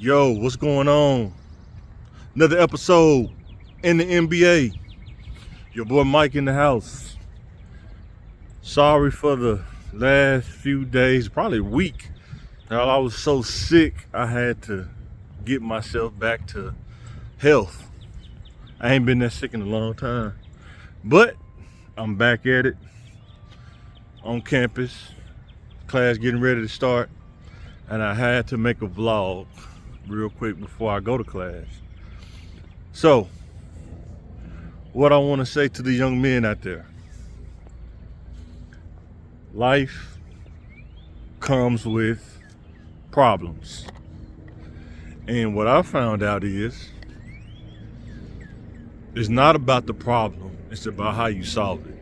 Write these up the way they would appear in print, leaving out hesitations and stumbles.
Yo, what's going on? Another episode in the MBA. Your boy Mike in the house. Sorry for the last few days, probably a week. I was so sick, I had to get myself back to health. I ain't been that sick in a long time. But I'm back at it on campus. Class getting ready to start. And I had to make a vlog real quick before I go to class. So, what I want to say to the young men out there. Life comes with problems. And what I found out is, it's not about the problem, it's about how you solve it.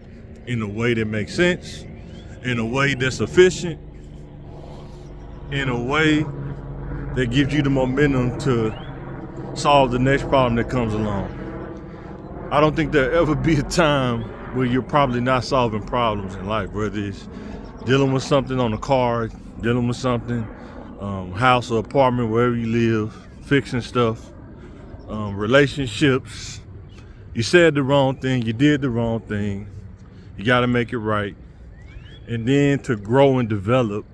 In a way that makes sense, in a way that's efficient, in a way that gives you the momentum to solve the next problem that comes along. I don't think there'll ever be a time where you're probably not solving problems in life, whether it's dealing with something on a car, dealing with something, house or apartment, wherever you live, fixing stuff, relationships. You said the wrong thing, you did the wrong thing, you got to make it right. And then to grow and develop,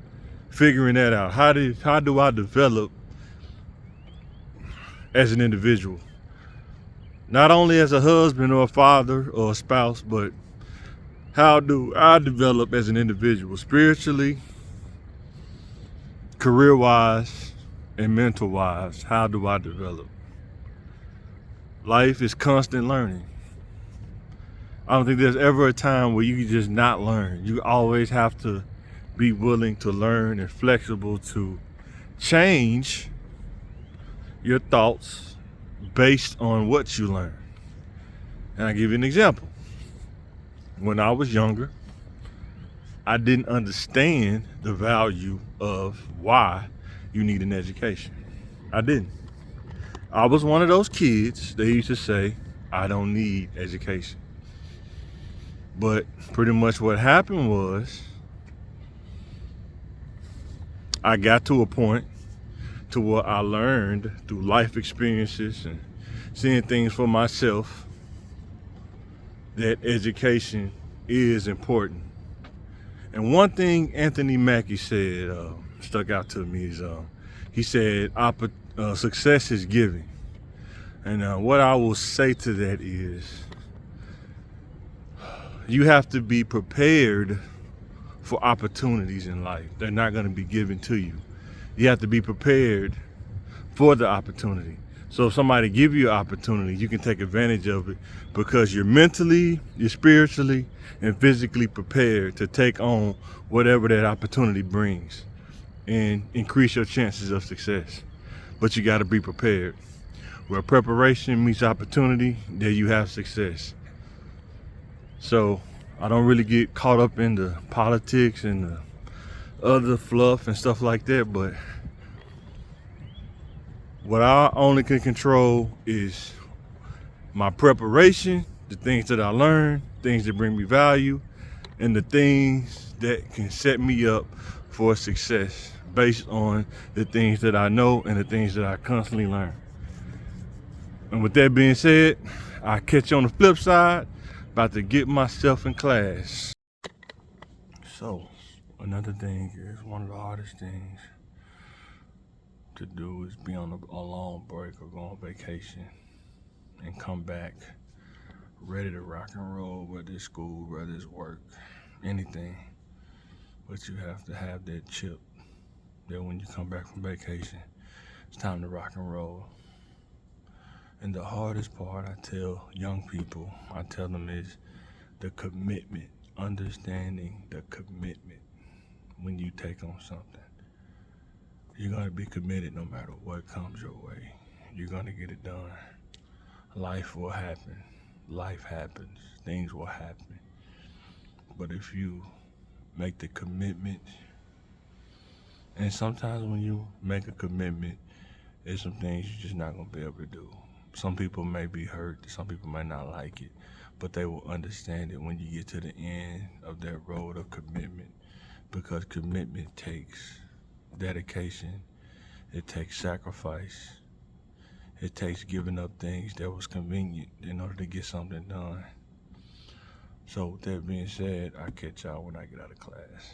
figuring that out. How do I develop as an individual? Not only as a husband or a father or a spouse, but how do I develop as an individual, spiritually, career-wise, and mental-wise? How do I develop? Life is constant learning. I don't think there's ever a time where you can just not learn. You always have to be willing to learn and flexible to change your thoughts based on what you learn. And I'll give you an example. When I was younger, I didn't understand the value of why you need an education. I didn't. I was one of those kids that used to say, I don't need education. But pretty much what happened was, I got to a point to where I learned through life experiences and seeing things for myself that education is important. And one thing Anthony Mackie said stuck out to me is he said success is giving. And what I will say to that is, you have to be prepared for opportunities in life. They're not going to be given to you. You have to be prepared for the opportunity. So if somebody give you an opportunity, you can take advantage of it because you're mentally, you're spiritually, and physically prepared to take on whatever that opportunity brings and increase your chances of success. But you got to be prepared. Where preparation meets opportunity, there you have success. So I don't really get caught up in the politics and the other fluff and stuff like that, but what I only can control is my preparation, the things that I learn, things that bring me value, and the things that can set me up for success based on the things that I know and the things that I constantly learn. And with that being said, I'll catch you on the flip side. About to get myself in class. So, another thing is, one of the hardest things to do is be on a long break or go on vacation and come back ready to rock and roll, whether it's school, whether it's work, anything. But you have to have that chip that when you come back from vacation, it's time to rock and roll. And the hardest part, I tell young people, I tell them is the commitment, understanding the commitment when you take on something. You're going to be committed no matter what comes your way. You're going to get it done. Life will happen. Life happens. Things will happen. But if you make the commitment, and sometimes when you make a commitment, there's some things you're just not going to be able to do. Some people may be hurt, some people might not like it, but they will understand it when you get to the end of that road of commitment, because commitment takes dedication It takes sacrifice. It takes giving up things that was convenient in order to get something done. So with that being said, I'll catch y'all when I get out of class.